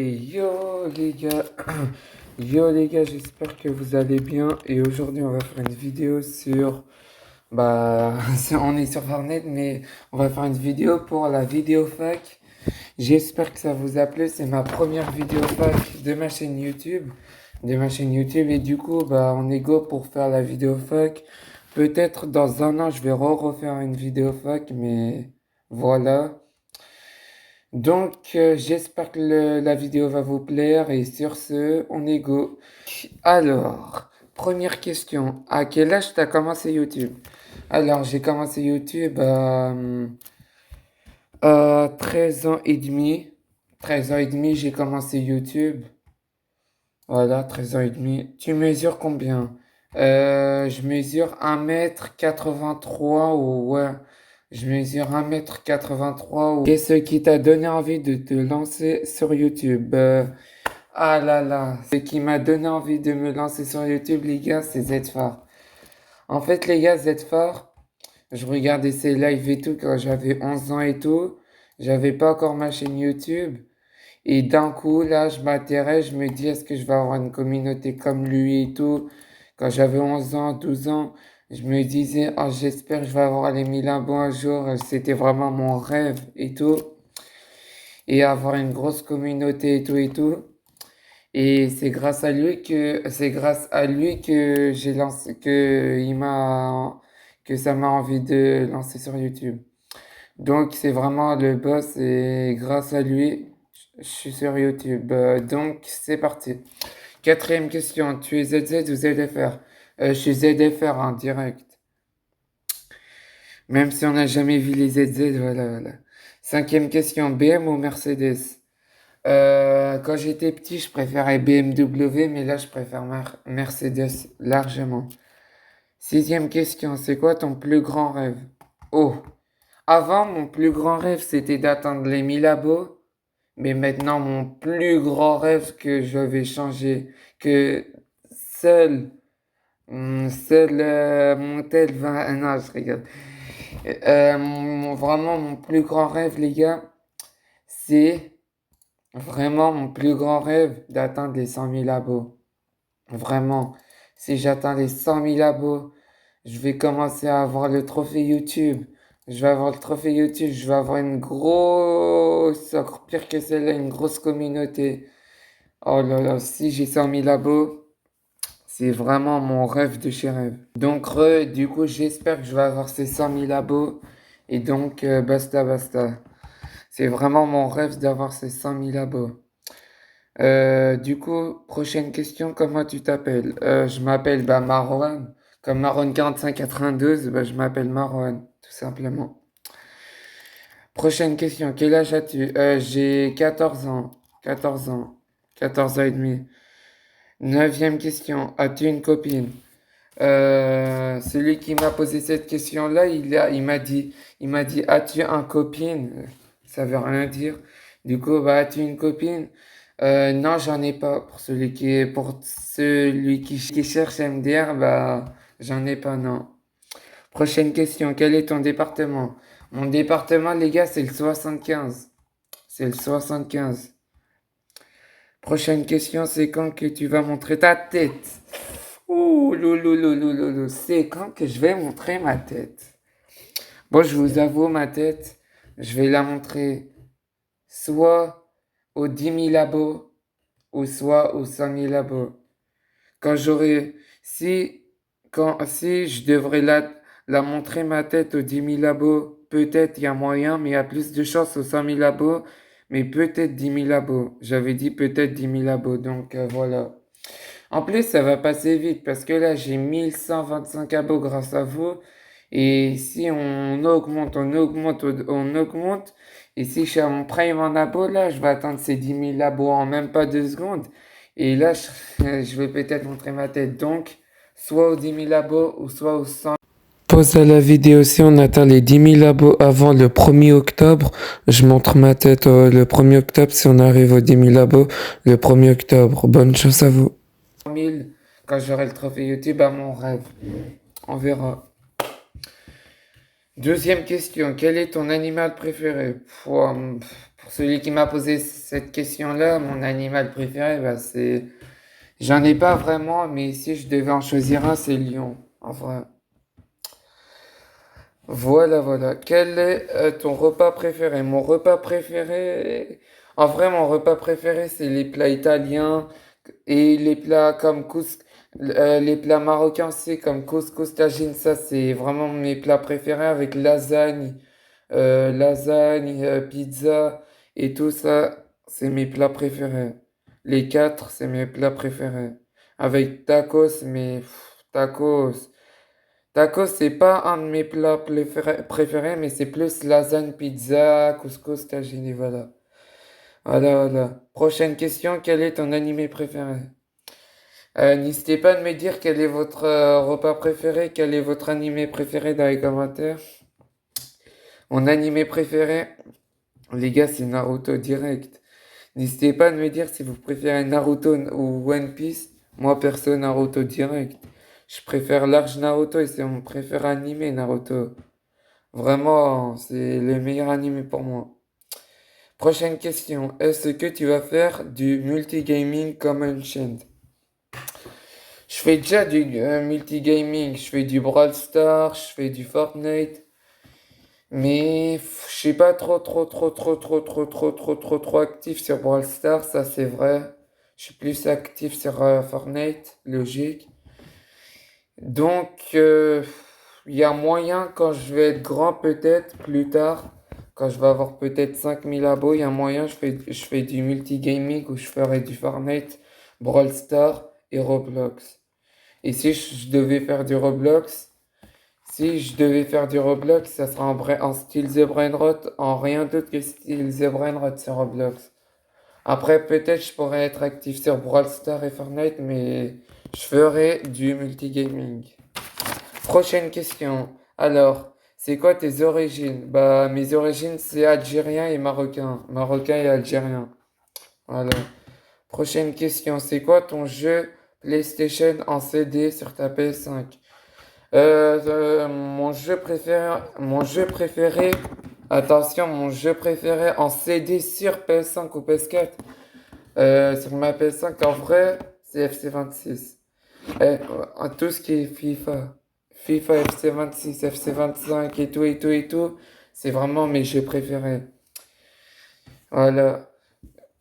Et yo les gars, j'espère que vous allez bien. Et aujourd'hui, on va faire une vidéo sur, on est sur Farnet, mais on va faire une vidéo pour la vidéo fac. J'espère que ça vous a plu. C'est ma première vidéo fac de ma chaîne YouTube. Et du coup, on est go pour faire la vidéo fac. Peut-être dans un an, je vais refaire une vidéo fac, mais voilà. Donc, j'espère que la vidéo va vous plaire et sur ce, on est go. Alors, première question. À quel âge tu as commencé YouTube? Alors, j'ai commencé YouTube à 13 ans et demi. 13 ans et demi, j'ai commencé YouTube. Voilà, 13 ans et demi. Tu mesures combien? Je mesure 1m83 ou ouais. Je mesure 1m83 ou... Qu'est-ce qui t'a donné envie de te lancer sur YouTube? Ah là là, ce qui m'a donné envie de me lancer sur YouTube, les gars, c'est Zfar. En fait, les gars, Zfar, je regardais ses lives et tout quand j'avais 11 ans et tout. J'avais pas encore ma chaîne YouTube. Et d'un coup, là, je m'intéresse, je me dis, est-ce que je vais avoir une communauté comme lui et tout? Quand j'avais 11 ans, 12 ans, je me disais, oh, j'espère que je vais avoir les 1000 abos un jour. C'était vraiment mon rêve et tout. Et avoir une grosse communauté et tout et tout. Et c'est grâce à lui que j'ai lancé, que ça m'a envie de lancer sur YouTube. Donc, c'est vraiment le boss et grâce à lui, je suis sur YouTube. Donc, c'est parti. Quatrième question. Tu es ZZ ou ZFR? Je suis ZFR en direct. Même si on n'a jamais vu les ZZ, voilà. Cinquième question. BM ou Mercedes? Quand j'étais petit, je préférais BMW, mais là, je préfère Mercedes largement. Sixième question. C'est quoi ton plus grand rêve? Oh. Avant, mon plus grand rêve, c'était d'atteindre les 1000 abos. Mais maintenant, mon plus grand rêve que je vais changer, que seul, mon tel va, non, je rigole. Vraiment, mon plus grand rêve, les gars, c'est vraiment mon plus grand rêve d'atteindre les 100 000 abos. Vraiment, si j'atteins les 100 000 abos, je vais commencer à avoir le trophée YouTube. Je vais avoir le trophée YouTube, je vais avoir une grosse, encore pire que celle-là, une grosse communauté. Oh là là, si j'ai 100 000 abos, c'est vraiment mon rêve de chez rêve. Donc, du coup, j'espère que je vais avoir ces 100 000 abos. Et donc, basta. C'est vraiment mon rêve d'avoir ces 100 000 abos. Du coup, prochaine question, comment tu t'appelles? Je m'appelle Marwan. Comme Marwan 4592, je m'appelle Marwan, tout simplement. Prochaine question, quel âge as-tu? J'ai 14 ans. 14 ans. 14 ans et demi. Neuvième question, as-tu une copine? Celui qui m'a posé cette question-là, il m'a dit, as-tu un copine? Ça veut rien dire. Du coup, as-tu une copine? Non, j'en ai pas. Pour celui qui cherche MDR, j'en ai pas, non. Prochaine question, quel est ton département? Mon département, les gars, c'est le 75. C'est le 75. Prochaine question, c'est quand que tu vas montrer ta tête? Ouh, loulou, c'est quand que je vais montrer ma tête? Bon, je vous avoue, ma tête, je vais la montrer soit aux 10 000 abos ou soit aux 100 000 abos. Quand j'aurai, si, si je devrais la montrer ma tête aux 10 000 abos, peut-être il y a moyen, mais il y a plus de chances aux 100 000 abos, mais peut-être 10 000 abos. J'avais dit peut-être 10 000 abos, donc voilà. En plus, ça va passer vite parce que là, j'ai 1125 abos grâce à vous. Et si on augmente, on augmente. Et si je suis à mon prime en abos, là, je vais atteindre ces 10 000 abos en même pas 2 secondes. Et là, je vais peut-être montrer ma tête. Donc, soit aux 10 000 abos ou soit aux 100. Pause à la vidéo. Si on atteint les 10 000 abos avant le 1er octobre, je montre ma tête le 1er octobre. Si on arrive aux 10 000 abos le 1er octobre. Bonne chance à vous. 1000 quand j'aurai le trophée YouTube à mon rêve. On verra. Deuxième question. Quel est ton animal préféré? Pour celui qui m'a posé cette question-là, mon animal préféré, bah, c'est... J'en ai pas vraiment, mais si je devais en choisir un, c'est le lion. En vrai. Voilà, voilà. Quel est ton repas préféré? Mon repas préféré... En vrai, mon repas préféré, c'est les plats italiens et les plats comme les plats marocains, c'est comme couscous, tagine. Ça, c'est vraiment mes plats préférés avec lasagne, pizza et tout ça, c'est mes plats préférés. Les quatre, c'est mes plats préférés. Avec tacos, mais tacos. Tacos, c'est pas un de mes plats préférés, mais c'est plus lasagne, pizza, couscous, tagine, voilà. Voilà, voilà. Prochaine question, quel est ton animé préféré? N'hésitez pas à me dire quel est votre repas préféré, quel est votre animé préféré dans les commentaires. Mon animé préféré, les gars, c'est Naruto direct. N'hésitez pas à me dire si vous préférez Naruto ou One Piece. Moi, perso, Naruto direct. Je préfère large Naruto et c'est mon préféré animé, Naruto. Vraiment, c'est le meilleur animé pour moi. Prochaine question. Est-ce que tu vas faire du multigaming comme Unchained? Je fais déjà du multigaming. Je fais du Brawl Stars, je fais du Fortnite. Mais je suis pas trop actif sur Brawl Stars, ça c'est vrai. Je suis plus actif sur Fortnite, logique. Donc, il y a moyen quand je vais être grand peut-être plus tard, quand je vais avoir peut-être 5000 abos, il y a moyen je fais du multigaming où je ferai du Fortnite, Brawl Stars et Roblox. Et si je devais faire du Roblox, si je devais faire du Roblox, ça sera en style The Brainrot, en rien d'autre que style The Brainrot sur Roblox. Après, peut-être je pourrais être actif sur Brawl Stars et Fortnite, mais je ferai du multigaming. Prochaine question. Alors, c'est quoi tes origines? Bah, mes origines, c'est algérien et marocain. Marocain et algérien. Voilà. Prochaine question. C'est quoi ton jeu PlayStation en CD sur ta PS5? Mon jeu préféré, attention, mon jeu préféré en CD sur PS5 ou PS4, sur ma PS5 en vrai, c'est FC26. Tout ce qui est FIFA, FC26, FC25 et tout, et tout, et tout, c'est vraiment mes jeux préférés. Voilà.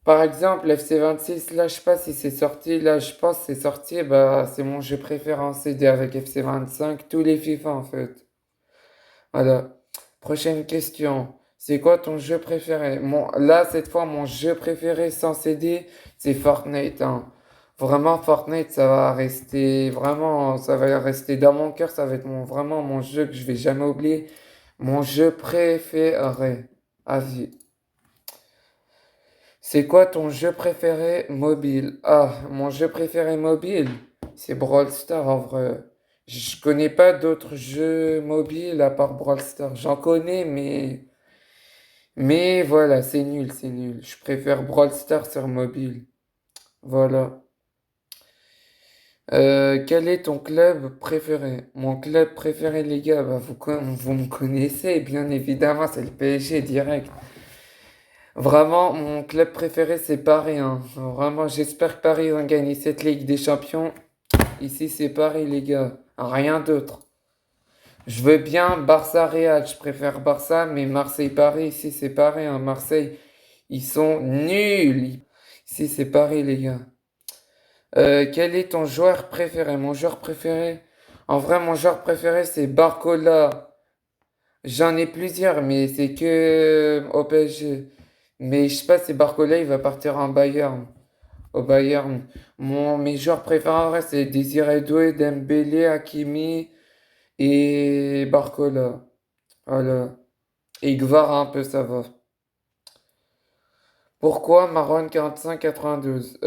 Par exemple, FC26, là, je sais pas si c'est sorti, là, je pense que c'est sorti, bah, c'est mon jeu préféré en CD avec FC25, tous les FIFA en fait. Voilà. Prochaine question. C'est quoi ton jeu préféré? Là, cette fois, mon jeu préféré sans CD, c'est Fortnite, hein. Vraiment, Fortnite, ça va rester dans mon cœur, ça va être vraiment mon jeu que je vais jamais oublier. Mon jeu préféré à vie. C'est quoi ton jeu préféré mobile? Ah, mon jeu préféré mobile, c'est Brawl Stars en vrai. Je connais pas d'autres jeux mobiles à part Brawl Stars. J'en connais, mais voilà, c'est nul, c'est nul. Je préfère Brawl Stars sur mobile. Voilà. Quel est ton club préféré? Mon club préféré, les gars, bah, vous me connaissez, bien évidemment, c'est le PSG direct. Vraiment, mon club préféré, c'est Paris, hein. Vraiment, j'espère que Paris va gagner cette Ligue des Champions. Ici, c'est Paris, les gars. Rien d'autre. Je veux bien Barça-Real, je préfère Barça, mais Marseille-Paris, ici, c'est Paris, hein. Marseille, ils sont nuls. Ici, c'est Paris, les gars. Quel est ton joueur préféré? Mon joueur préféré? En vrai, mon joueur préféré, c'est Barcola. J'en ai plusieurs, mais c'est que au PSG. Mais je sais pas si Barcola, il va partir en Bayern. Au Bayern. Mes joueurs préférés, en vrai, c'est Désiré Doué, Dembélé, Hakimi et Barcola. Voilà. Et Gvara un peu, ça va. Pourquoi Marwan 45-92?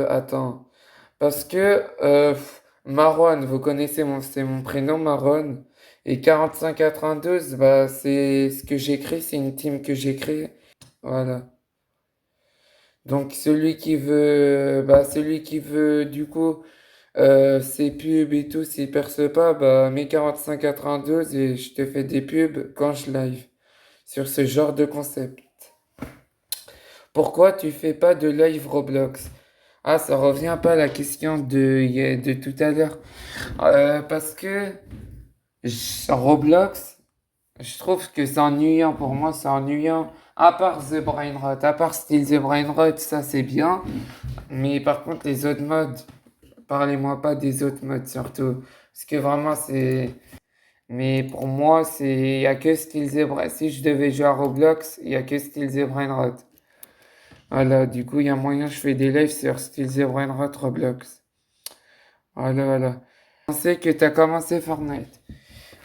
Attends. Parce que Marwan, vous connaissez c'est mon prénom Marwan. Et 45-92, bah c'est ce que j'écris, c'est une team que j'écris. Voilà. Donc celui qui veut du coup ses pubs et tout, s'il perce pas, bah mets 45-92 et je te fais des pubs quand je live sur ce genre de concept. Pourquoi tu fais pas de live Roblox? Ah, ça revient pas à la question de tout à l'heure. Parce que Roblox, je trouve que c'est ennuyant pour moi, c'est ennuyant. À part The Brain Rot, à part Still The Brain Rot, ça c'est bien. Mais par contre, les autres modes, parlez-moi pas des autres modes surtout. Parce que vraiment, c'est. Mais pour moi, il y a que Still The Brain. Si je devais jouer à Roblox, il y a que Still The Brain Rot. Voilà, du coup, il y a moyen, je fais des lives sur Still The Brain Rot Roblox. Voilà, voilà. Je pensais que tu as commencé Fortnite.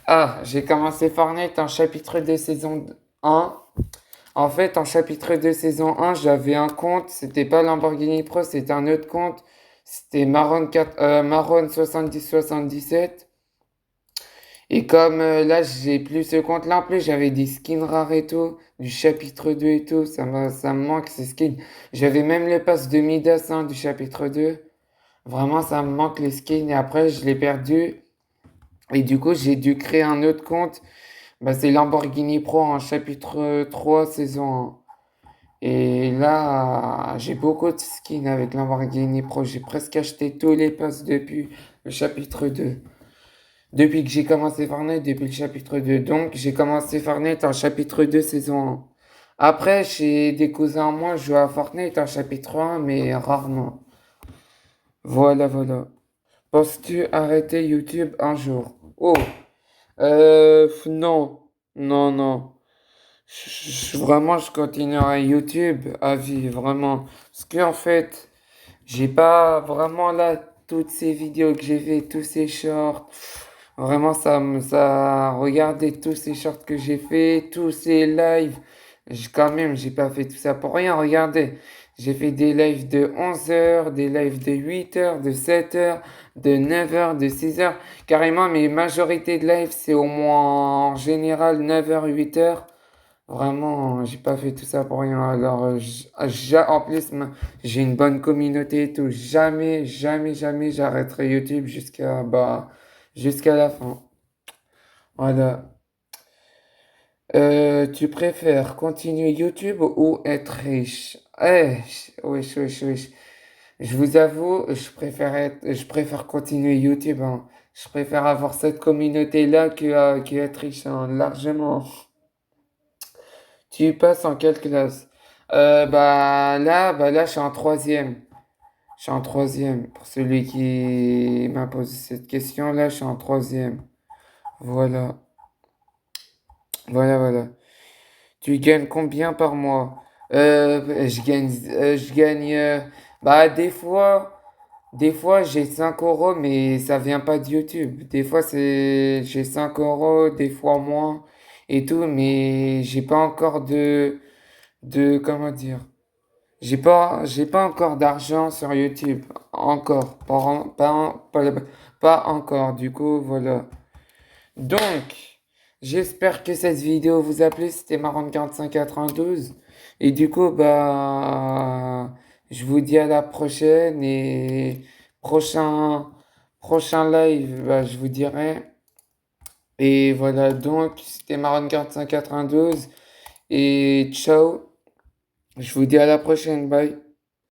Ah, j'ai commencé Fortnite en chapitre 2 saison 1. En fait, en chapitre 2 saison 1, j'avais un compte. C'était pas Lamborghini Pro, c'était un autre compte. C'était Maron 4, Maron 7077. Et comme là, j'ai plus ce compte-là, en plus, j'avais des skins rares et tout, du chapitre 2 et tout, ça me manque ces skins. J'avais même le pass de Midas hein, du chapitre 2. Vraiment, ça me manque les skins et après, je l'ai perdu. Et du coup, j'ai dû créer un autre compte. Bah, c'est Lamborghini Pro en chapitre 3 saison 1. Et là, j'ai beaucoup de skins avec Lamborghini Pro. J'ai presque acheté tous les passes depuis le chapitre 2. Depuis que j'ai commencé Fortnite, depuis le chapitre 2. Donc, j'ai commencé Fortnite en chapitre 2 saison 1. Après, chez des cousins à moi, je joue à Fortnite en chapitre 1, mais rarement. Voilà, voilà. Penses-tu arrêter YouTube un jour? Oh, non, non, non. Vraiment, je continuerai YouTube à vie, vraiment. Parce que, en fait, j'ai pas vraiment là toutes ces vidéos que j'ai fait, tous ces shorts. Vraiment, regardez tous ces shorts que j'ai fait, tous ces lives. Quand même, j'ai pas fait tout ça pour rien. Regardez, j'ai fait des lives de 11 heures, des lives de 8 heures, de 7 heures, de 9 heures, de 6 heures. Carrément, mes majorités de lives, c'est au moins en général 9 heures, 8 heures. Vraiment, j'ai pas fait tout ça pour rien. Alors, en plus, j'ai une bonne communauté et tout. Jamais, jamais, jamais j'arrêterai YouTube jusqu'à la fin. Voilà. Tu préfères continuer YouTube ou être riche? Wesh, wesh, wesh. Je vous avoue, je préfère continuer YouTube, hein. Je préfère avoir cette communauté-là que être riche, hein, largement. Tu passes en quelle classe? Je suis en troisième. Je suis en troisième. Pour celui qui m'a posé cette question-là, je suis en troisième. Voilà. Voilà, voilà. Tu gagnes combien par mois? Je gagne, des fois j'ai 5 euros, mais ça vient pas de YouTube. Des fois j'ai 5 euros, des fois moins et tout, mais j'ai pas encore comment dire? J'ai pas encore d'argent sur YouTube. Encore. Pas encore. Du coup, voilà. Donc, j'espère que cette vidéo vous a plu. C'était Marron 4592. Et du coup, je vous dis à la prochaine et prochain, prochain live, je vous dirai. Et voilà, donc, c'était Marron 4592. Et ciao. Je vous dis à la prochaine. Bye.